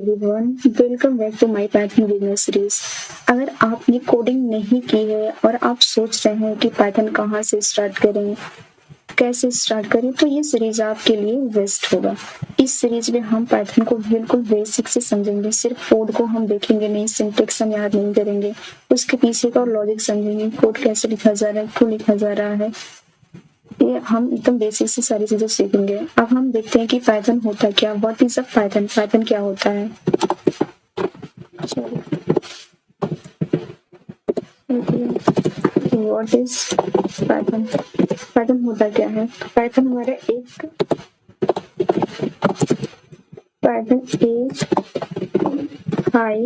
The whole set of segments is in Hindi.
Everyone, welcome back to my Python beginner series. अगर आपने कोडिंग नहीं की है और आप सोच रहे हैं कि पाइथन कहाँ से स्टार्ट करें, कैसे स्टार्ट करें, तो ये सीरीज आपके लिए बेस्ट होगा। इस सीरीज में हम पाइथन को बिल्कुल बेसिक से समझेंगे। सिर्फ कोड को हम देखेंगे नहीं, सिंटेक्स हम याद नहीं करेंगे, उसके पीछे का लॉजिक समझेंगे, कोड कैसे लिखा जा रहा है, क्यों लिखा जा रहा है, ये हम एकदम बेसिक से सारी चीजें सीखेंगे। अब हम देखते हैं कि पाइथन होता क्या, what is a Python, Python क्या होता है। व्हाट इज पाइथन, पाइथन होता क्या है। पाइथन हमारा एक हाई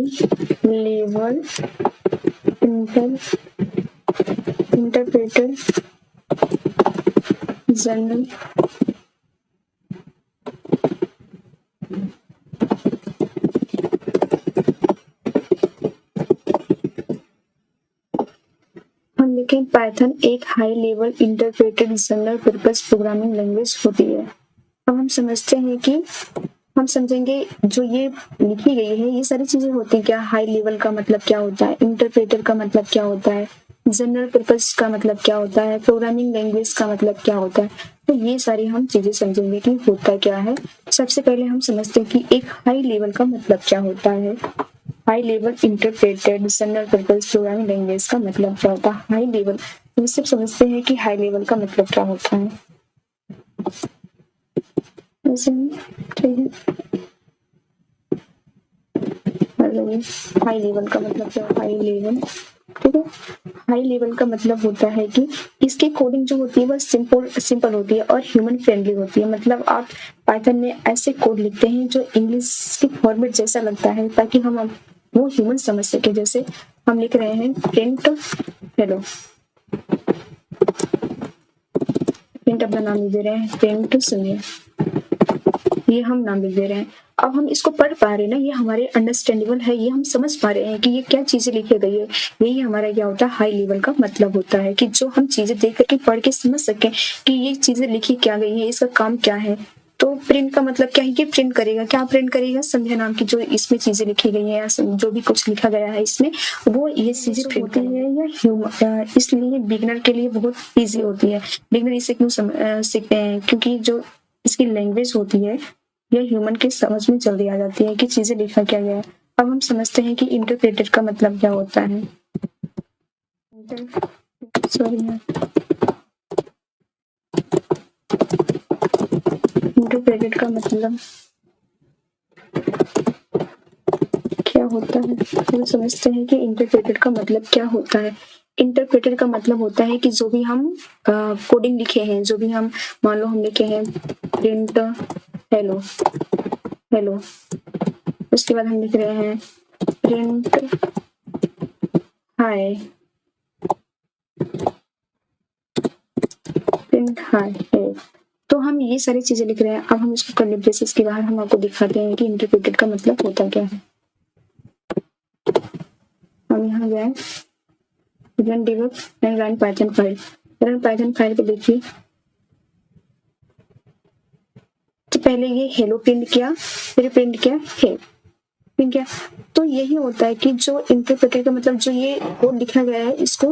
लेवल इंटरप्रेटर जनरल हम देखें, पाइथन एक high level interpreted general purpose programming language होती है। अब हम समझते हैं कि हम समझेंगे जो ये लिखी गई है, ये सारी चीजें होती हैं क्या। हाई लेवल का मतलब क्या होता है, इंटरप्रेटर का मतलब क्या होता है, जनरल पर्पस का मतलब क्या होता है, प्रोग्रामिंग लैंग्वेज का मतलब क्या होता है। तो ये सारी हम चीजें समझेंगे कि होता क्या है। सबसे पहले हम समझते हैं कि एक हाई लेवल का मतलब क्या होता है। High level interpreted general purpose programming language का मतलब क्या होता है। हाई लेवल, हम सिर्फ समझते हैं कि हाई लेवल का मतलब क्या होता है। ठीक है, हाई लेवल का मतलब क्या है। हाई लेवल, ठीक है, हाई लेवल का मतलब होता है कि इसकी कोडिंग जो होती है वह सिंपल होती है और ह्यूमन फ्रेंडली होती है। मतलब आप पाइथन में ऐसे कोड लिखते हैं जो इंग्लिश के फॉर्मेट जैसा लगता है, ताकि हम वो ह्यूमन समझ सके। जैसे हम लिख रहे हैं प्रिंट हेलो, प्रिंट अपना नाम लिख दे रहे हैं, प्रिंट सुनिए, ये हम नाम लिख दे रहे हैं। अब हम इसको पढ़ पा रहे हैं ना, ये हमारे अंडरस्टैंडेबल है, ये हम समझ पा रहे हैं कि ये क्या चीजें लिखी गई है। यही हमारा क्या होता है, हाई लेवल का मतलब होता है कि जो हम चीजें देख करके पढ़ के समझ सके कि ये चीजें लिखी क्या गई है, इसका काम क्या है। तो प्रिंट का मतलब क्या है, ये प्रिंट करेगा, क्या प्रिंट करेगा, संध्या नाम की जो इसमें चीजें लिखी गई है, जो भी कुछ लिखा गया है इसमें, वो ये चीजें प्रिंट है। या ह्यूमन, इसलिए बिगनर के लिए बहुत ईजी होती है। बिगनर इसे क्यों सीखते हैं, क्योंकि जो इसकी लैंग्वेज होती है यह ह्यूमन के समझ में जल्दी आ जाती है कि चीजें लिखा क्या गया है। अब हम समझते हैं कि इंटरप्रेटर का मतलब क्या होता है। इंटरप्रेटर का मतलब क्या होता है, हम समझते हैं कि इंटरप्रेटर का मतलब क्या होता है। इंटरप्रेटर का मतलब होता है कि जो भी हम कोडिंग लिखे हैं, जो भी हम मान लो हम लिखे हैं प्रिंट हेलो हेलो, उसके बाद हम लिख रहे हैं प्रिंट हाय, प्रिंट हाय है। तो हम ये सारी चीजें लिख रहे हैं। अब हम इसको कर्ली ब्रेसेस के बाहर हम आपको दिखाते हैं कि इंटरप्रेटेड का मतलब होता क्या है। हम यहाँ गए run debug and run Python file, run Python file को देखिए। तो पहले ये हेलो प्रिंट किया, फिर प्रिंट किया हे, ठीक है। तो यही होता है कि जो इंटरप्रेटर का मतलब जो ये कोड लिखा गया है, इसको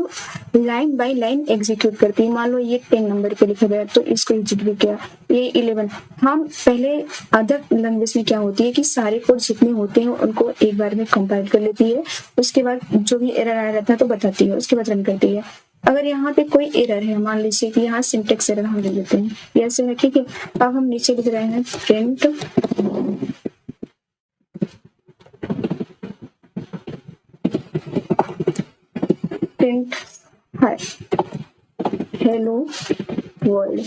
लाइन बाय लाइन एग्जीक्यूट करती है। मान लो ये 10 नंबर पे लिखा गया है तो इसको एग्जीक्यूट किया, ये 11। हम पहले अदर लैंग्वेज में क्या होती है कि सारे कोड जितने होते हैं उनको एक बार में कंपाइल कर लेती है, उसके बाद जो भी एरर आया रहता है तो बताती है, उसके बाद रन करती है। अगर यहाँ पे कोई एरर है, मान लीजिए कि यहाँ सिंटेक्स एरर हम ले लेते हैं, ऐसे है, ठीक है। अब हम नीचे लिख रहे हैं print print hi hello world,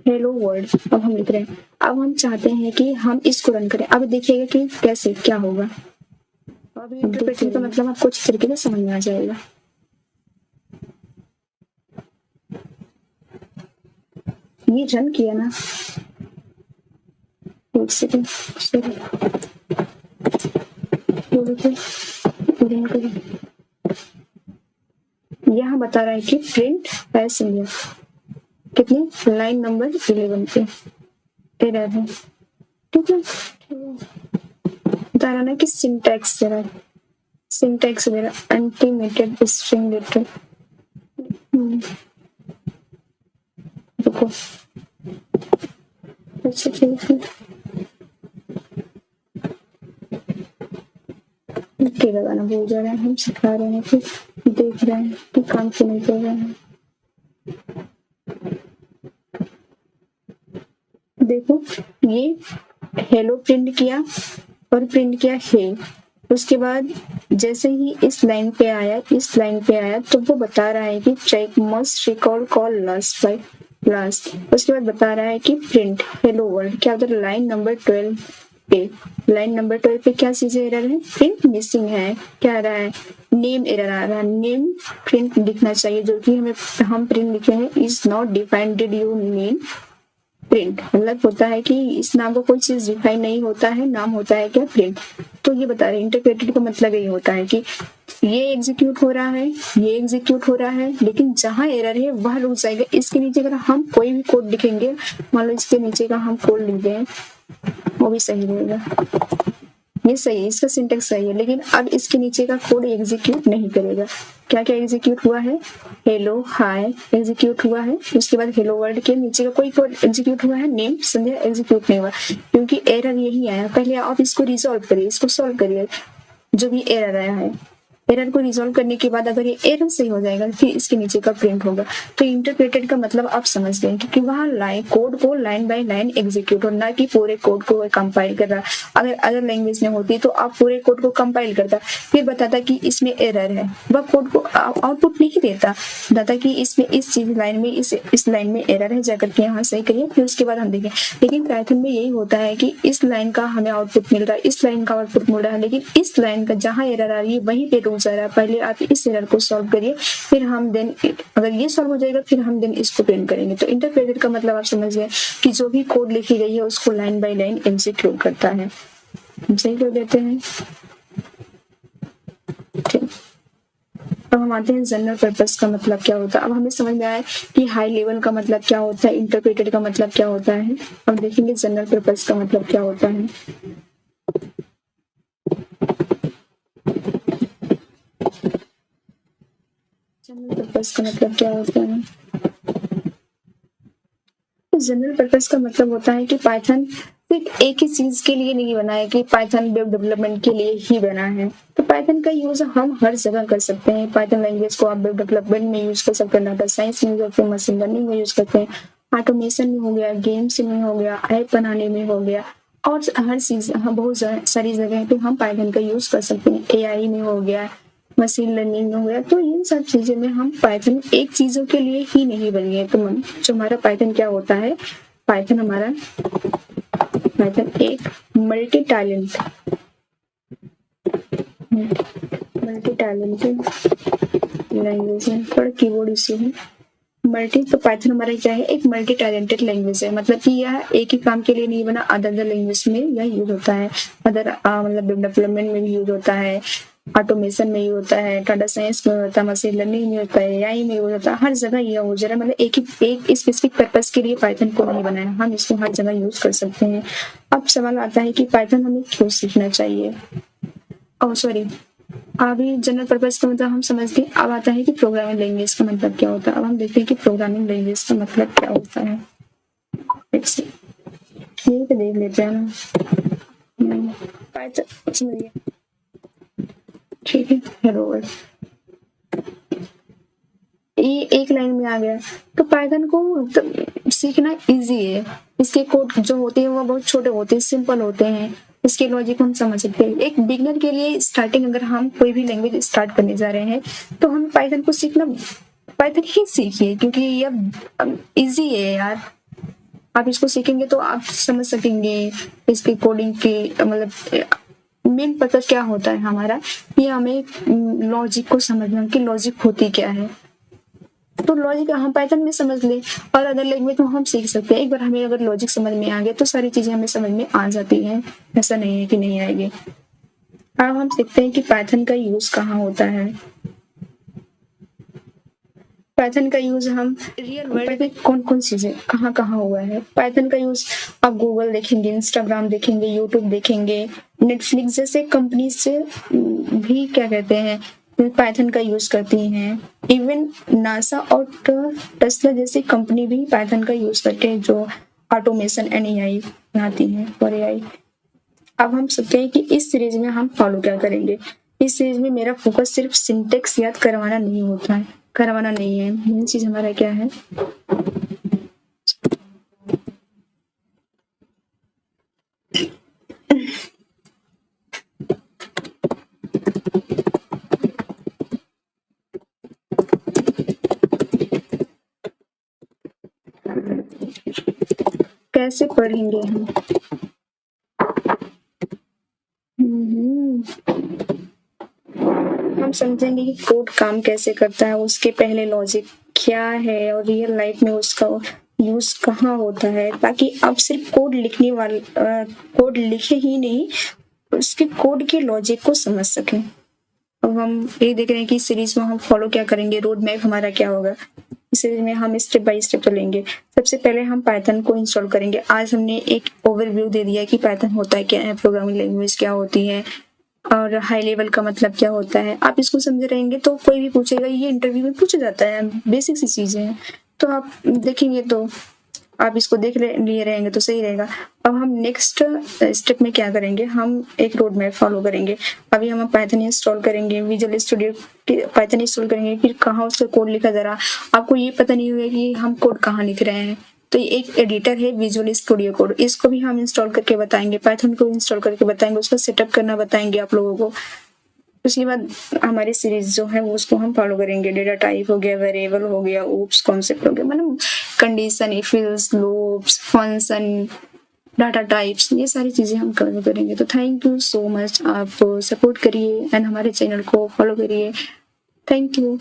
hello world. अब हम लिख रहे हैं, अब हम चाहते हैं कि हम इसको रन करें। अब देखिएगा कि कैसे क्या होगा। अब इंटरप्रेटर का मतलब आपको अच्छी तरीके से समझ में आ जाएगा। ये रन किया ना, एक सेकेंड, यहाँ बता रहा है कि प्रिंट एस इंडिया, कितनी लाइन नंबर 11 पे एरर है, ठीक है। बता रहा ना कि सिंटैक्स जरा अनलिमिटेड स्ट्रिंग डेटा। देखो अच्छा ठीक है, मिट्टी लगाना भूल जा रहे हैं, हम सिखा रहे हैं फिर देख रहे हैं कि काम क्यों नहीं कर रहे हैं। देखो ये हेलो प्रिंट किया और प्रिंट किया हे, उसके बाद जैसे ही इस लाइन पे आया तो वो बता रहा है कि check must record call last by last. उसके बाद बता रहा है कि प्रिंट हेलो वर्ल्ड। क्या उधर लाइन नंबर 12 पे क्या चीजें एरर है? प्रिंट मिसिंग है। क्या आ रहा है? नेम एरर आ रहा है। नेम प्रिंट दिखना चाहिए, जो कि हम प्रिंट लिखे हैं is not defined, did you mean print. मतलब होता है कि इस नाम को कोई चीज डिफाइन नहीं होता है, नाम होता है क्या? प्रिंट। तो ये बता रहे हैं इंटरप्रेटेड का मतलब यही होता है कि ये एग्जीक्यूट हो रहा है, लेकिन जहां एरर है वह रुक जाएगा। इसके नीचे अगर हम कोई भी कोड लिखेंगे, मान लो इसके नीचे का हम कोड लिख दें, वो भी सही रहेगा, ये सही है, इसका सिंटेक्स सही है, लेकिन अब इसके नीचे का कोड एग्जीक्यूट नहीं करेगा। क्या क्या एग्जीक्यूट हुआ है? हेलो हाय एग्जीक्यूट हुआ है, उसके बाद हेलो वर्ल्ड के नीचे का कोई कोड एग्जीक्यूट हुआ है, नेम संध्या एग्जीक्यूट नहीं हुआ, क्योंकि एरर यही आया। पहले आप इसको रिजॉल्व करिए, इसको सॉल्व करिए, जो भी एरर आया है। एरर को रिजॉल्व करने के बाद अगर ये एरर सही हो जाएगा फिर इसके नीचे का प्रिंट होगा। तो इंटरप्रेटेड का मतलब आप समझ गए, क्योंकि वहाँ कोड को लाइन बाय लाइन एग्जीक्यूट, और ना कि पूरे कोड को कंपाइल कर रहा। अगर अदर लैंग्वेज में होती तो आप पूरे कोड को कंपाइल करता, फिर बताता कि इसमें एरर है, वह कोड को आउटपुट नहीं देता, बताता कि इसमें इस चीज लाइन में इस लाइन में एरर है, जाकर के यहाँ सही करिए, फिर उसके बाद हम देखें। लेकिन पाइथन में यही होता है कि इस लाइन का हमें आउटपुट मिल रहा है, इस लाइन का आउटपुट मिल रहा है, लेकिन इस लाइन का जहाँ एरर आ रही है वहीं पे रुक जा रहा है। पहले आप इस एरर को सॉल्व करिए, फिर हम देन, अगर ये सॉल्व हो जाएगा फिर हम देन इसको प्रिंट करेंगे। तो इंटरप्रेटेड का मतलब आप समझ गए कि जो भी कोड लिखी गई है उसको लाइन बाय लाइन एग्जीक्यूट करता है। हम सही कर देते हैं, ठीक। अब हम आते हैं जनरल पर्पस का मतलब क्या होता है। अब हमें समझ में आया कि हाई लेवल का मतलब क्या होता है, इंटरप्रेटेड का मतलब क्या होता है। अब देखेंगे जनरल पर्पस का मतलब क्या होता है। जनरल पर्पस का मतलब क्या होता है? जनरल पर्पस का मतलब होता है कि पाइथन सिर्फ एक ही चीज के लिए नहीं बना है कि पाइथन वेब डेवलपमेंट के लिए ही बना है। तो पाइथन का यूज हम हर जगह कर सकते हैं। पाइथन लैंग्वेज को आप वेब डेवलपमेंट में यूज कर सकते हैं, डाटा साइंस में यूज करते हैं, मशीन लर्निंग में यूज करते हैं, ऑटोमेशन में हो गया, गेम्स में हो गया, ऐप बनाने में हो गया, और हर चीज बहुत सारी जगह पे हम पाइथन का यूज कर सकते हैं। एआई में हो गया, मशीन लर्निंग हो गया। तो इन सब चीजों में हम पाइथन एक चीजों के लिए ही नहीं बनी है। तो जो हमारा पाइथन क्या होता है, पाइथन एक मल्टी टैलेंटेड लैंग्वेज है। थोड़ा कीबोर्ड इश्यू है। मल्टी, तो पाइथन हमारा क्या है? एक मल्टी टैलेंटेड लैंग्वेज है। मतलब कि यह एक ही काम के लिए नहीं बना, अदर लैंग्वेज में यह यूज होता है, अदर मतलब डेवलपमेंट में भी यूज होता है, ऑटोमेशन में यूज होता है, डाटा साइंस में होता है, मशीन लर्निंग में होता है, एआई में यूज होता है, हर जगह ये यूज है। मतलब एक स्पेसिफिक पर्पस के लिए पाइथन को नहीं बनाया, हम इसको हर जगह यूज कर सकते हैं। अब सवाल आता है कि पाइथन हमें क्यों सीखना चाहिए। अभी जनरल पर्पस का मतलब हम समझ गए। अब आता है कि प्रोग्रामिंग लैंग्वेज का मतलब क्या होता है। अब हम देखते हैं कि प्रोग्रामिंग लैंग्वेज का मतलब क्या होता है। ये तो देख लेते हैं ना, पाइथन समझिए, ठीक है। हेलो वर्ल्ड, ये एक लाइन में आ गया। तो पाइथन को सीखना इजी है। इसके कोड जो होते हैं वो बहुत छोटे होते हैं, सिंपल होते हैं, इसके लॉजिक हम समझ सकते हैं। एक बिगनर के लिए स्टार्टिंग, अगर हम कोई भी लैंग्वेज स्टार्ट करने जा रहे हैं तो हम पाइथन को सीखना, पाइथन ही सीखिए, क्योंकि ये इजी है यार। आप इसको सीखेंगे तो आप समझ सकेंगे इसके कोडिंग के मतलब मेन पर्पस क्या होता है हमारा, ये हमें लॉजिक को समझना कि लॉजिक होती क्या है। तो लॉजिक हम पाइथन में समझ ले और अदर लैंग्वेज में हम सीख सकते हैं। एक बार हमें अगर लॉजिक समझ में आ गया तो सारी चीजें हमें समझ में आ जाती हैं, ऐसा नहीं है कि नहीं आएगी। अब हम सीखते हैं कि पाइथन का यूज कहाँ होता है। पाइथन का यूज हम रियल वर्ल्ड में कौन कौन चीजें कहाँ कहाँ हुआ है। पाइथन का यूज आप गूगल देखेंगे, इंस्टाग्राम देखेंगे, यूट्यूब देखेंगे, नेटफ्लिक्स जैसे कंपनी से भी क्या कहते हैं पाइथन का यूज करती हैं। इवन नासा और टेस्ला जैसी कंपनी भी पाइथन का यूज करके जो ऑटोमेशन एंड एआई बनाती हैं और एआई। अब हम सोचते हैं कि इस सीरीज में हम फॉलो क्या करेंगे। इस सीरीज में मेरा फोकस सिर्फ सिंटेक्स याद करवाना नहीं होता है, करवाना नहीं है। मेन चीज हमारा क्या है, कैसे पढ़ेंगे हम। हम समझेंगे कि कोड काम कैसे करता है, उसके पहले लॉजिक क्या है और रियल लाइफ में उसका यूज कहाँ होता है, ताकि आप सिर्फ कोड लिखने वाले कोड लिखे ही नहीं, उसके कोड के लॉजिक को समझ सकें। अब हम ये देख रहे हैं कि सीरीज में हम फॉलो क्या करेंगे, रोड मैप हमारा क्या होगा। इस सीरीज में हम स्टेप बाय स्टेप चलेंगे। सबसे पहले हम पाइथन को इंस्टॉल करेंगे। आज हमने एक ओवरव्यू दे दिया कि पाइथन होता है क्या है, प्रोग्रामिंग लैंग्वेज क्या होती है और हाई लेवल का मतलब क्या होता है। आप इसको समझे रहेंगे तो कोई भी पूछेगा, ये इंटरव्यू में पूछा जाता है, बेसिक सी चीजें हैं, तो आप देखेंगे तो आप इसको देख लिए रहेंगे तो सही रहेगा। अब हम नेक्स्ट स्टेप में क्या करेंगे, हम एक रोड मैप फॉलो करेंगे। अभी हम पाइथन इंस्टॉल करेंगे, विजुअल स्टूडियो पाइथन इंस्टॉल करेंगे, फिर कहाँ उसका कोड लिखा जा रहा, आपको ये पता नहीं होगा कि हम कोड कहाँ लिख रहे हैं। तो ये एक एडिटर है विजुअल स्टूडियो कोड, इसको भी हम इंस्टॉल करके बताएंगे, पाइथन को इंस्टॉल करके बताएंगे, उसका सेटअप करना बताएंगे आप लोगों को। उसके बाद हमारी सीरीज जो है वो उसको हम फॉलो करेंगे। डेटा टाइप हो गया, वेरिएबल हो गया, ओप्स कॉन्सेप्ट हो गया, मतलब condition, if else, loops, function, data types, ये सारी चीजें हम कवर करेंगे। तो थैंक यू सो मच, आप सपोर्ट करिए एंड हमारे चैनल को फॉलो करिए। Thank you.